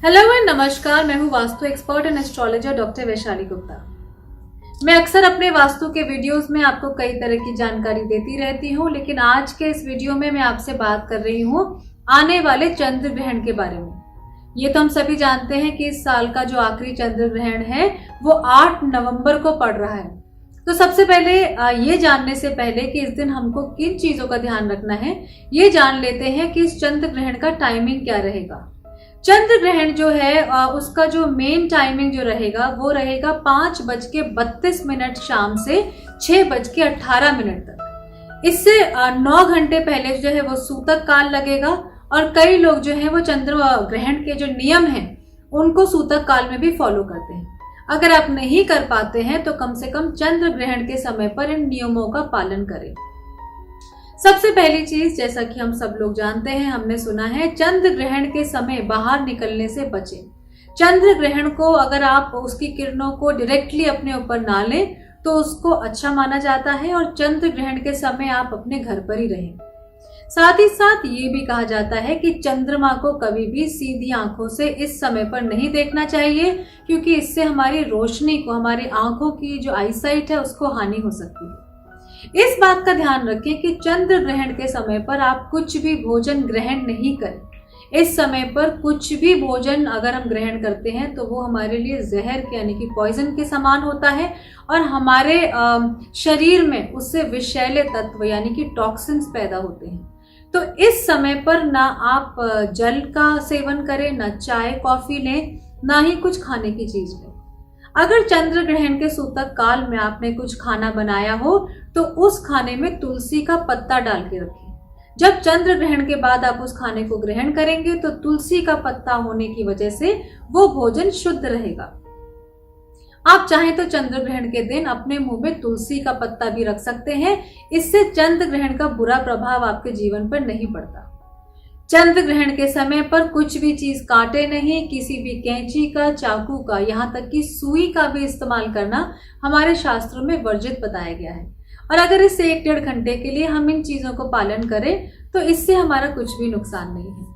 Hello and नमस्कार। मैं हूँ vastu expert and astrologer doctor Vaishali Gupta. मैं अक्सर अपने वास्तु के वीडियोस में आपको कई तरह की जानकारी देती रहती हूँ, लेकिन आज के इस वीडियो में मैं आपसे बात कर रही हूँ आने वाले चंद्र ग्रहण के बारे में। ये तो हम सभी जानते हैं कि इस साल का जो आखिरी चंद्र ग्रहण है वो 8 नवंबर को पड़ रहा है। तो सबसे पहले ये जानने से पहले कि इस दिन हमको किन चीजों का ध्यान रखना है, ये जान लेते हैं कि इस चंद्र ग्रहण का टाइमिंग क्या रहेगा। चंद्र ग्रहण जो है उसका जो मेन टाइमिंग जो रहेगा वो रहेगा 5:32 शाम से 6:18 तक। इससे 9 घंटे पहले जो है वो सूतक काल लगेगा और कई लोग जो है वो चंद्र ग्रहण के जो नियम हैं उनको सूतक काल में भी फॉलो करते हैं। अगर आप नहीं कर पाते हैं तो कम से कम चंद्र ग्रहण के समय पर इन नियमों का पालन करें। सबसे पहली चीज, जैसा कि हम सब लोग जानते हैं, हमने सुना है, चंद्र ग्रहण के समय बाहर निकलने से बचें। चंद्र ग्रहण को अगर आप उसकी किरणों को डायरेक्टली अपने ऊपर ना लें तो उसको अच्छा माना जाता है और चंद्र ग्रहण के समय आप अपने घर पर ही रहें। साथ ही साथ ये भी कहा जाता है कि चंद्रमा को कभी भी सीधी आंखों से इस समय पर नहीं देखना चाहिए, क्योंकि इससे हमारी रोशनी को, हमारी आंखों की जो आईसाइट है उसको हानि हो सकती है। इस बात का ध्यान रखें कि चंद्र ग्रहण के समय पर आप कुछ भी भोजन ग्रहण नहीं करें। इस समय पर कुछ भी भोजन अगर हम ग्रहण करते हैं तो वो हमारे लिए जहर के यानी कि पॉइजन के समान होता है और हमारे शरीर में उससे विषैले तत्व यानी कि टॉक्सिन्स पैदा होते हैं। तो इस समय पर ना आप जल का सेवन करें, ना चाय कॉफी लें, ना ही कुछ खाने की चीज लें। अगर चंद्र ग्रहण के सूतक काल में आपने कुछ खाना बनाया हो तो उस खाने में तुलसी का पत्ता डाल के रखें। जब चंद्र ग्रहण के बाद आप उस खाने को ग्रहण करेंगे तो तुलसी का पत्ता होने की वजह से वो भोजन शुद्ध रहेगा। आप चाहें तो चंद्र ग्रहण के दिन अपने मुंह में तुलसी का पत्ता भी रख सकते हैं। इससे चंद्र ग्रहण का बुरा प्रभाव आपके जीवन पर नहीं पड़ता। चंद्र ग्रहण के समय पर कुछ भी चीज काटे नहीं, किसी भी कैंची का, चाकू का, यहाँ तक कि सुई का भी इस्तेमाल करना हमारे शास्त्रों में वर्जित बताया गया है। और अगर इससे 1-1.5 घंटे के लिए हम इन चीजों को पालन करें तो इससे हमारा कुछ भी नुकसान नहीं है।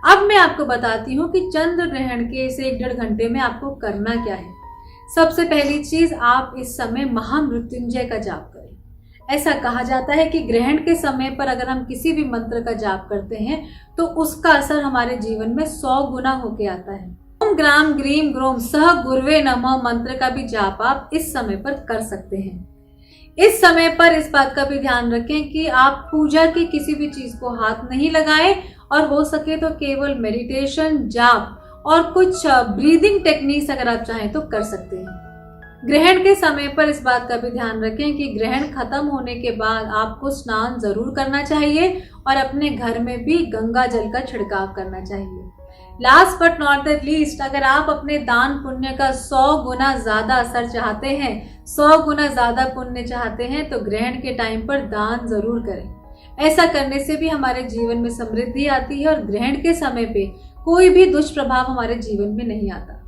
अब मैं आपको बताती हूँ कि चंद्र ग्रहण के इस 1-1.5 घंटे में आपको करना क्या है। सबसे पहली चीज, आप इस समय महामृत्युंजय का जाप करें। ऐसा कहा जाता है कि ग्रहण के समय पर अगर हम किसी भी मंत्र का जाप करते हैं तो उसका असर हमारे जीवन में 100 गुना होके आता है। ओम ग्राम ग्रीम ग्रोम सह गुरुवे नमः मंत्र का भी जाप आप इस समय पर कर सकते हैं। इस समय पर इस बात का भी ध्यान रखें कि आप पूजा की किसी भी चीज को हाथ नहीं लगाएं और हो सके तो केवल मेडिटेशन, जाप और कुछ ब्रीदिंग टेक्निक्स अगर आप चाहें तो कर सकते हैं। ग्रहण के समय पर इस बात का भी ध्यान रखें कि ग्रहण खत्म होने के बाद आपको स्नान जरूर करना चाहिए और अपने घर में भी गंगा जल का छिड़काव करना चाहिए। Last but not the least, अगर आप अपने दान पुण्य का 100 गुना ज्यादा असर चाहते हैं, 100 गुना ज्यादा पुण्य चाहते हैं, तो ग्रहण के टाइम पर दान जरूर करें। ऐसा करने से भी हमारे जीवन में समृद्धि आती है और ग्रहण के समय पे कोई भी दुष्प्रभाव हमारे जीवन में नहीं आता।